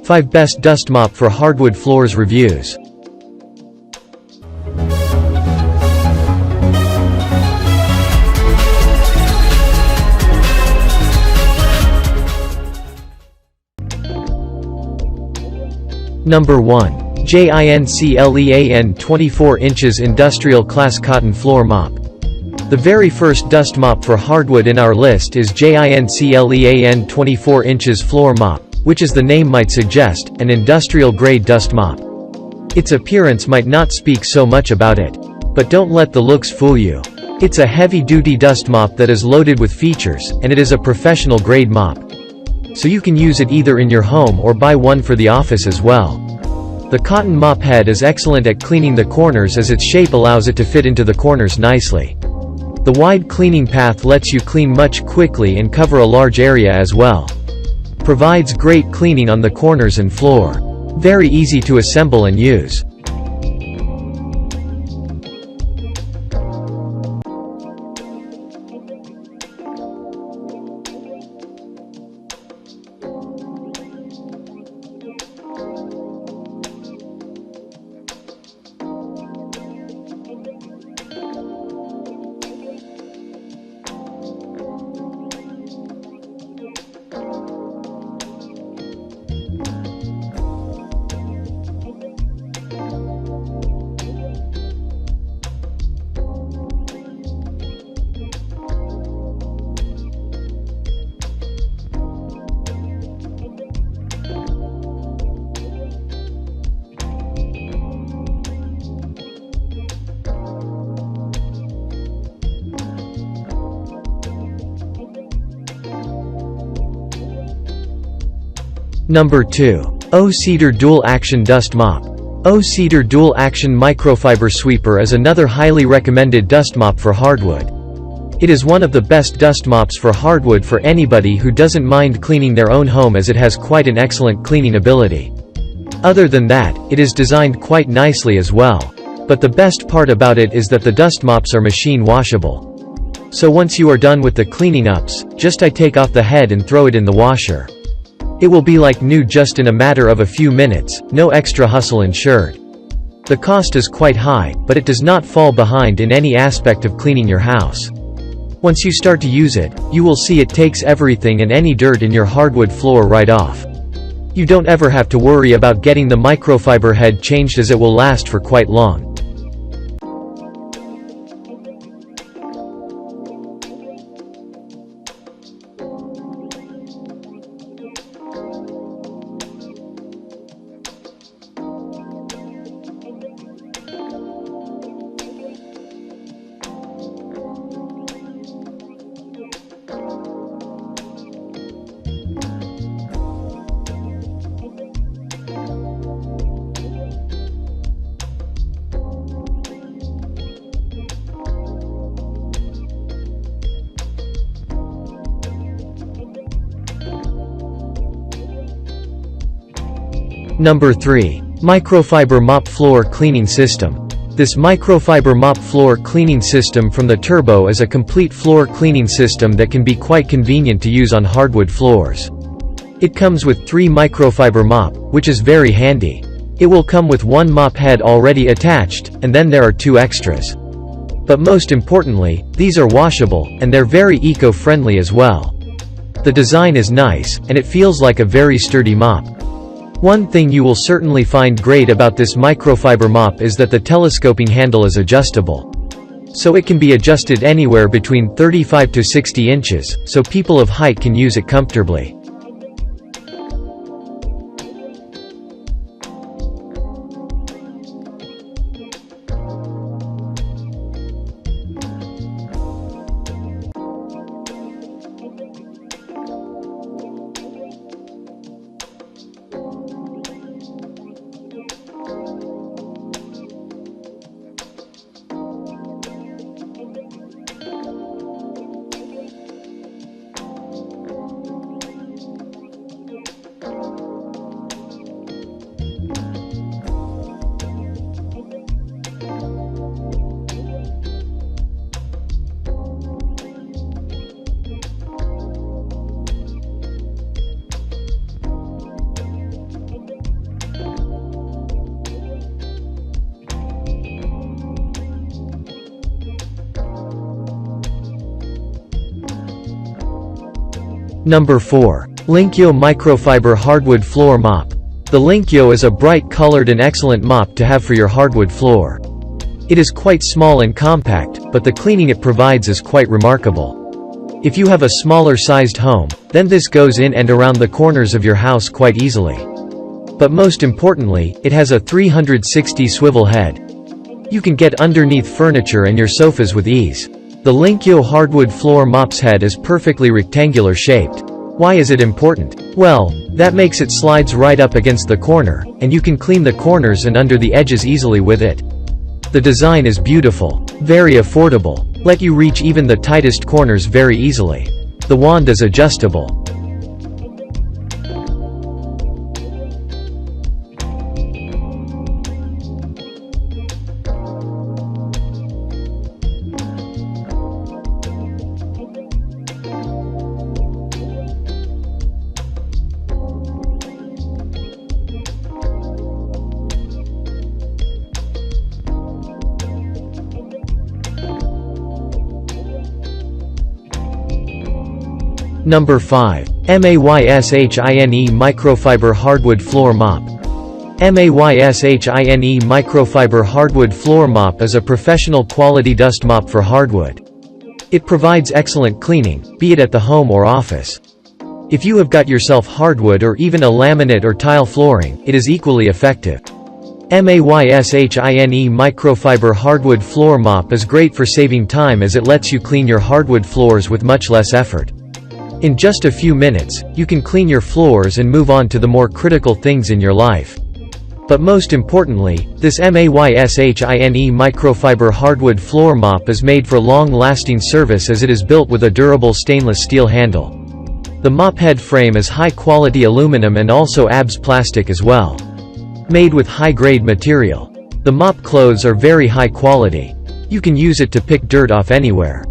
5 Best Dust Mop for Hardwood Floors Reviews. Number 1. Jincle 24 inches Industrial Class Cotton Floor Mop. The very first dust mop for hardwood in our list is Jincle 24 inches Floor Mop, which as the name might suggest, an industrial-grade dust mop. Its appearance might not speak so much about it. But don't let the looks fool you. It's a heavy-duty dust mop that is loaded with features, and it is a professional-grade mop. So you can use it either in your home or buy one for the office as well. The cotton mop head is excellent at cleaning the corners as its shape allows it to fit into the corners nicely. The wide cleaning path lets you clean much quickly and cover a large area as well. Provides great cleaning on the corners and floor. Very easy to assemble and use. Number 2. O-Cedar Dual Action Dust Mop. O-Cedar Dual Action Microfiber Sweeper is another highly recommended dust mop for hardwood. It is one of the best dust mops for hardwood for anybody who doesn't mind cleaning their own home, as it has quite an excellent cleaning ability. Other than that, it is designed quite nicely as well. But the best part about it is that the dust mops are machine washable. So once you are done with the cleaning ups, just take off the head and throw it in the washer. It will be like new just in a matter of a few minutes, no extra hustle ensured. The cost is quite high, but it does not fall behind in any aspect of cleaning your house. Once you start to use it, you will see it takes everything and any dirt in your hardwood floor right off. You don't ever have to worry about getting the microfiber head changed, as it will last for quite long. Number 3. Microfiber Mop Floor Cleaning System. This microfiber mop floor cleaning system from the Turbo is a complete floor cleaning system that can be quite convenient to use on hardwood floors. It comes with 3 microfiber mop, which is very handy. It will come with 1 mop head already attached, and then there are 2 extras. But most importantly, these are washable, and they're very eco-friendly as well. The design is nice, and it feels like a very sturdy mop. One thing you will certainly find great about this microfiber mop is that the telescoping handle is adjustable. So it can be adjusted anywhere between 35 to 60 inches, so people of height can use it comfortably. Number 4. Linko Microfiber Hardwood Floor Mop. The Linko is a bright colored and excellent mop to have for your hardwood floor. It is quite small and compact, but the cleaning it provides is quite remarkable. If you have a smaller sized home, then this goes in and around the corners of your house quite easily. But most importantly, it has a 360 swivel head. You can get underneath furniture and your sofas with ease. The Linko hardwood floor mop's head is perfectly rectangular shaped. Why is it important? Well, that makes it slides right up against the corner, and you can clean the corners and under the edges easily with it. The design is beautiful, very affordable, let you reach even the tightest corners very easily. The wand is adjustable. Number 5. Mayshine Microfiber Hardwood Floor Mop. Mayshine Microfiber Hardwood Floor Mop is a professional quality dust mop for hardwood. It provides excellent cleaning, be it at the home or office. If you have got yourself hardwood or even a laminate or tile flooring, it is equally effective. Mayshine Microfiber Hardwood Floor Mop is great for saving time as it lets you clean your hardwood floors with much less effort. In just a few minutes, you can clean your floors and move on to the more critical things in your life. But most importantly, this Mayshine microfiber hardwood floor mop is made for long-lasting service as it is built with a durable stainless steel handle. The mop head frame is high-quality aluminum and also ABS plastic as well. Made with high-grade material. The mop clothes are very high quality. You can use it to pick dirt off anywhere.